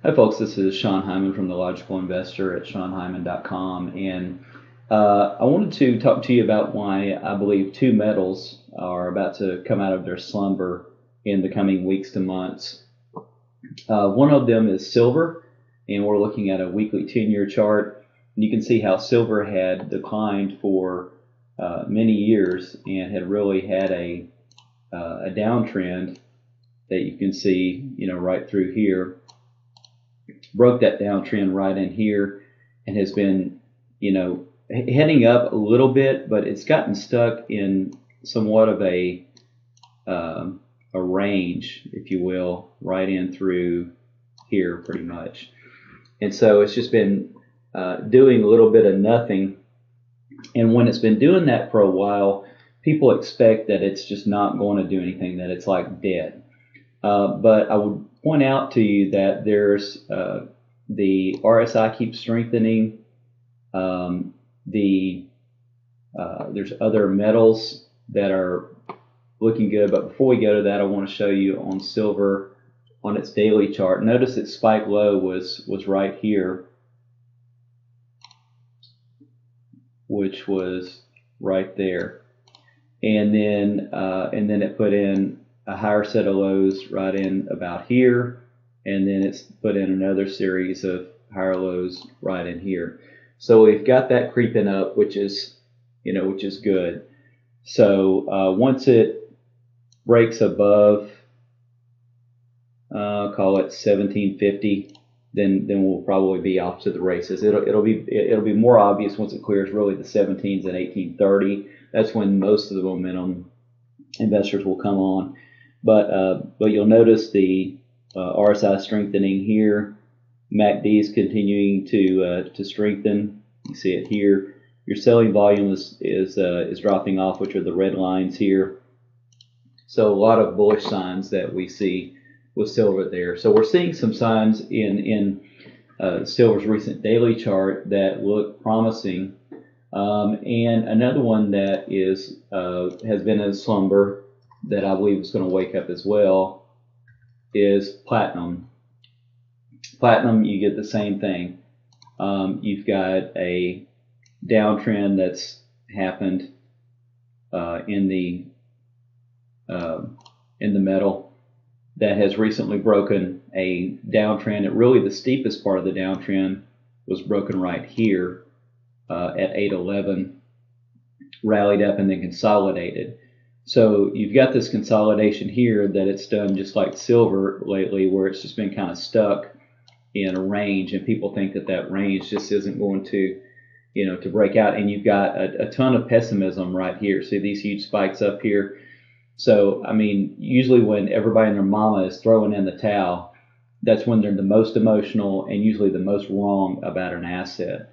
Hi, folks. This is Sean Hyman from The Logical Investor at SeanHyman.com. And I wanted to talk to you about why I believe two metals are about to come out of their slumber in the coming weeks to months. One of them is silver, and we're looking at a weekly 10-year chart. And you can see how silver had declined for many years and had really had a downtrend that you can see, right through here. Broke that downtrend right in here and has been, heading up a little bit, but it's gotten stuck in somewhat of a range, if you will, right in through here pretty much. And so it's just been doing a little bit of nothing. And when it's been doing that for a while, people expect that it's just not going to do anything, that it's like dead. But I would point out to you that there's the RSI keeps strengthening. There's other metals that are looking good. But before we go to that, I want to show you on silver on its daily chart. Notice its spike low was right here, which was right there, and then it put in a higher set of lows right in about here, and then it's put in another series of higher lows right in here. So we've got that creeping up, which is good. So once it breaks above, call it 1750, then we'll probably be off to the races. It'll be more obvious once it clears really the 17s at 1830. That's when most of the momentum investors will come on. But you'll notice the RSI strengthening here. MACD is continuing to strengthen. You see it here. Your selling volume is dropping off, which are the red lines here. So a lot of bullish signs that we see with silver there. So we're seeing some signs in silver's recent daily chart that look promising. And another one that has been in slumber that I believe is going to wake up as well is platinum. Platinum, you get the same thing. You've got a downtrend that's happened in the metal that has recently broken a downtrend. Really, the steepest part of the downtrend was broken right here at 811, rallied up and then consolidated. So you've got this consolidation here that it's done just like silver lately, where it's just been kind of stuck in a range, and people think that range just isn't going to, to break out. And you've got a ton of pessimism right here. See these huge spikes up here. So, I mean, usually when everybody and their mama is throwing in the towel, that's when they're the most emotional and usually the most wrong about an asset.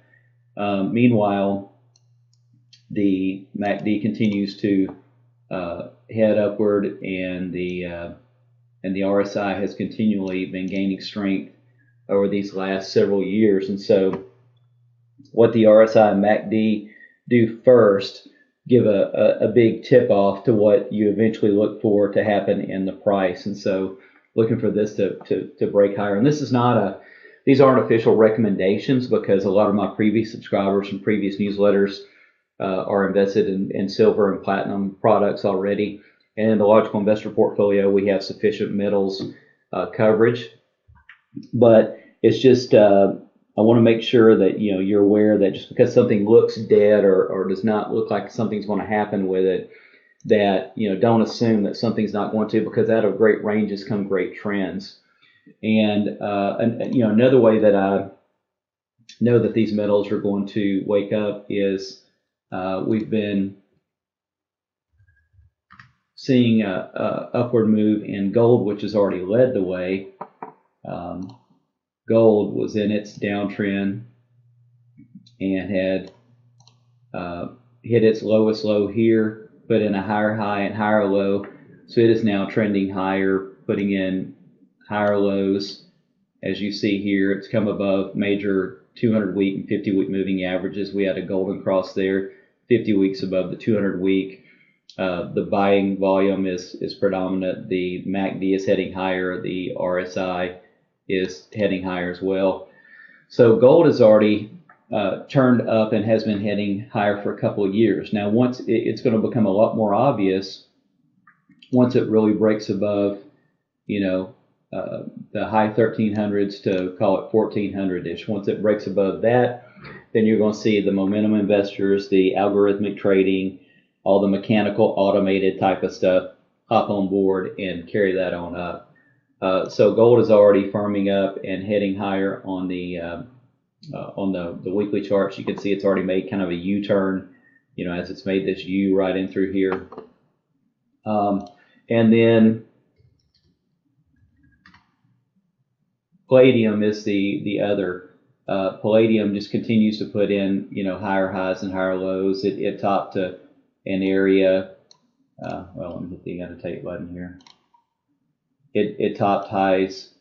Meanwhile, the MACD continues to head upward, and the RSI has continually been gaining strength over these last several years. And so what the RSI and MACD do first give a big tip off to what you eventually look for to happen in the price. And so looking for this to break higher. And this is these aren't official recommendations, because a lot of my previous subscribers from previous newsletters are invested in silver and platinum products already. And in the Logical Investor portfolio, we have sufficient metals coverage. But it's just, I want to make sure that you're aware that just because something looks dead or does not look like something's going to happen with it, that don't assume that something's not going to, because out of great ranges come great trends. And another way that I know that these metals are going to wake up is we've been seeing a upward move in gold, which has already led the way. Gold was in its downtrend and had hit its lowest low here, put in a higher high and higher low. So it is now trending higher, putting in higher lows. As you see here, it's come above major 200-week and 50-week moving averages. We had a golden cross there, 50 weeks above the 200-week. The buying volume is predominant. The MACD is heading higher. The RSI is heading higher as well. So gold has already turned up and has been heading higher for a couple of years. Now, once it's going to become a lot more obvious once it really breaks above, the high 1300s to call it 1400-ish. Once it breaks above that, then you're going to see the momentum investors, the algorithmic trading, all the mechanical automated type of stuff hop on board and carry that on up. So gold is already firming up and heading higher on the weekly charts. You can see it's already made kind of a U-turn, as it's made this U right in through here. And then Palladium is the other. Palladium just continues to put in, higher highs and higher lows. It topped to an area. Well, let me hit the annotate button here. It topped highs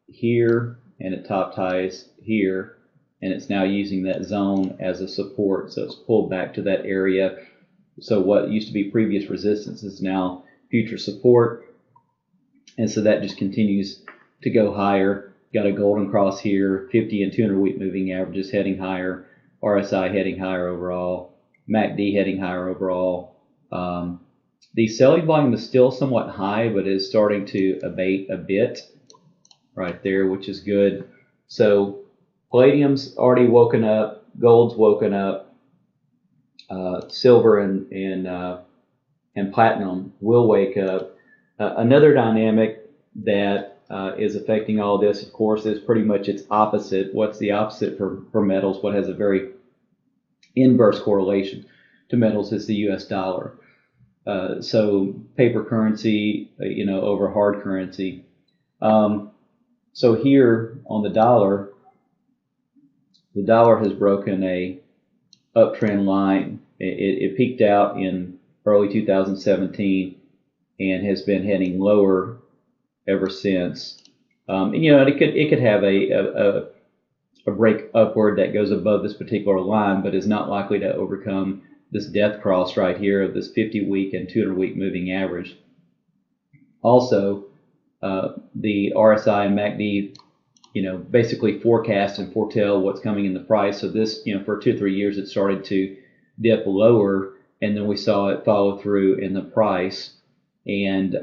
here, and it topped highs here, and it's now using that zone as a support. So it's pulled back to that area. So what used to be previous resistance is now future support, and so that just continues to go higher. Got a golden cross here, 50 and 200 week moving averages heading higher, RSI heading higher overall, MACD heading higher overall. The selling volume is still somewhat high, but is starting to abate a bit right there, which is good. So Palladium's already woken up, gold's woken up, silver and platinum will wake up. Another dynamic that is affecting all this, of course, is pretty much its opposite. What's the opposite for metals? What has a very inverse correlation to metals is the U.S. dollar. So paper currency, over hard currency. So here on the dollar has broken a uptrend line. It peaked out in early 2017 and has been heading lower ever since. It could have a break upward that goes above this particular line, but is not likely to overcome this death cross right here of this 50-week and 200-week moving average. Also, the RSI and MACD, basically forecast and foretell what's coming in the price. So this, for 2 or 3 years, it started to dip lower, and then we saw it follow through in the price. And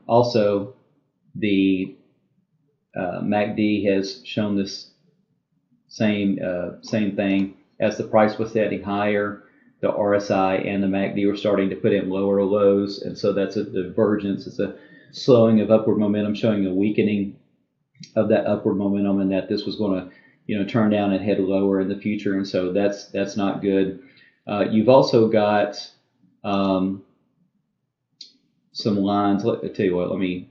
also, the MACD has shown this same thing. As the price was heading higher, the RSI and the MACD were starting to put in lower lows, and so that's a divergence. It's a slowing of upward momentum, showing a weakening of that upward momentum, and that this was going to, turn down and head lower in the future, and so that's not good. You've also got some lines. I tell you what, let me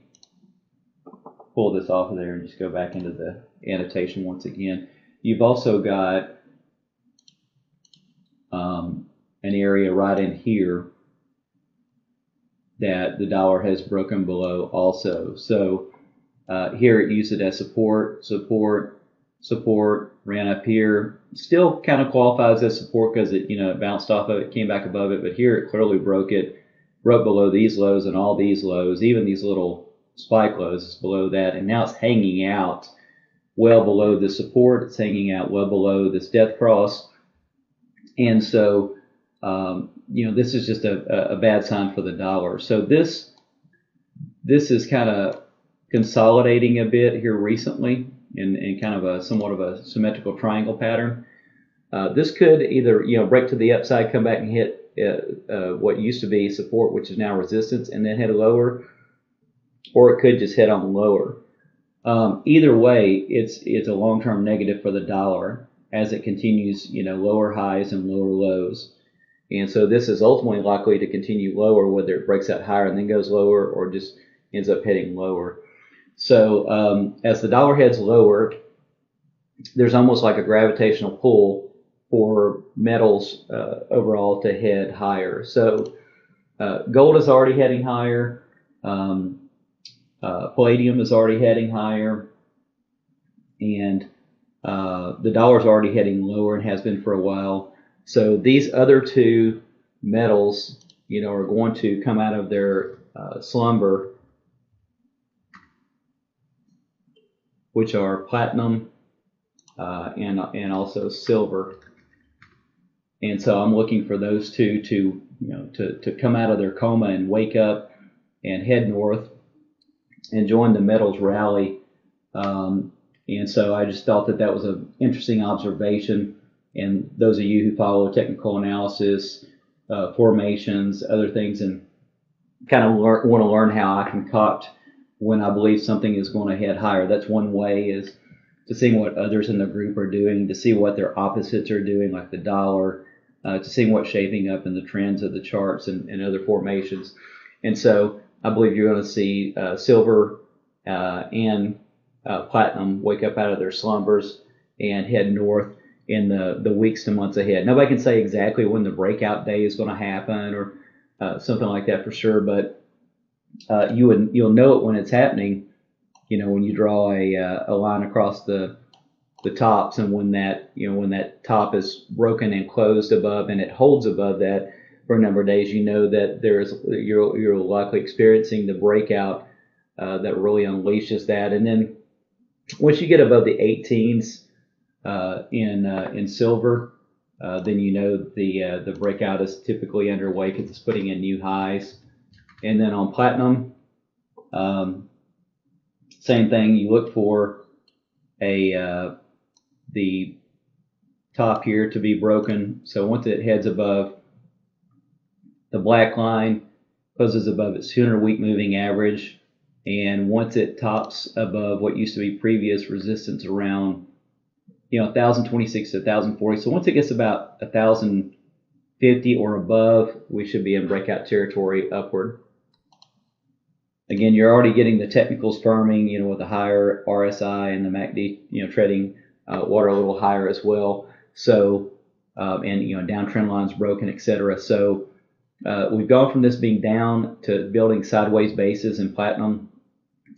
pull this off of there and just go back into the annotation once again. You've also got an area right in here that the dollar has broken below also. So here it used it as support, ran up here. Still kind of qualifies as support because it bounced off of it, came back above it, but here it clearly broke below these lows and all these lows, even these little spike lows is below that, and now it's hanging out well below the support. It's hanging out well below this death cross, and so this is just a bad sign for the dollar. So this is kind of consolidating a bit here recently in kind of somewhat of a symmetrical triangle pattern. This could either break to the upside, come back and hit what used to be support, which is now resistance, and then head lower, or it could just head on lower. Either way, it's a long-term negative for the dollar as it continues lower highs and lower lows. And so this is ultimately likely to continue lower, whether it breaks out higher and then goes lower, or just ends up heading lower. So as the dollar heads lower, there's almost like a gravitational pull for metals overall to head higher. So gold is already heading higher. Palladium is already heading higher. And the dollar is already heading lower and has been for a while. So these other two metals, are going to come out of their slumber which are platinum and also silver. And so I'm looking for those two to come out of their coma and wake up and head north and join the metals rally. And so I just thought that was an interesting observation. And those of you who follow technical analysis, formations, other things, and kind of want to learn how I concoct when I believe something is going to head higher. That's one way, is to see what others in the group are doing, to see what their opposites are doing, like the dollar, to see what's shaping up in the trends of the charts and other formations. And so I believe you're going to see silver and platinum wake up out of their slumbers and head north in the weeks to months ahead. Nobody can say exactly when the breakout day is going to happen or something like that for sure, but you'll know it when it's happening. When you draw a line across the tops, and when that top is broken and closed above, and it holds above that for a number of days, you know that you're likely experiencing the breakout that really unleashes that. And then once you get above the 18s in silver, then you know the breakout is typically underway because it's putting in new highs. And then on platinum, same thing. You look for the top here to be broken. So once it heads above the black line, closes above its 200-week moving average, and once it tops above what used to be previous resistance around 1,026 to 1,040. So once it gets about 1,050 or above, we should be in breakout territory upward. Again, you're already getting the technicals firming, with the higher RSI and the MACD, trading water a little higher as well. So, and downtrend lines broken, etc. So we've gone from this being down to building sideways bases in platinum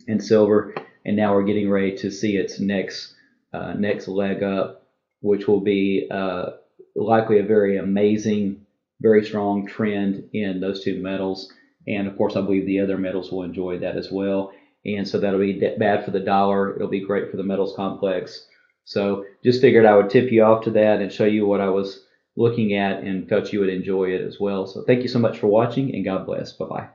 and silver, and now we're getting ready to see its next leg up, which will be likely a very amazing, very strong trend in those two metals. And of course, I believe the other metals will enjoy that as well. And so that'll be bad for the dollar. It'll be great for the metals complex. So just figured I would tip you off to that and show you what I was looking at, and felt you would enjoy it as well. So thank you so much for watching, and God bless. Bye-bye.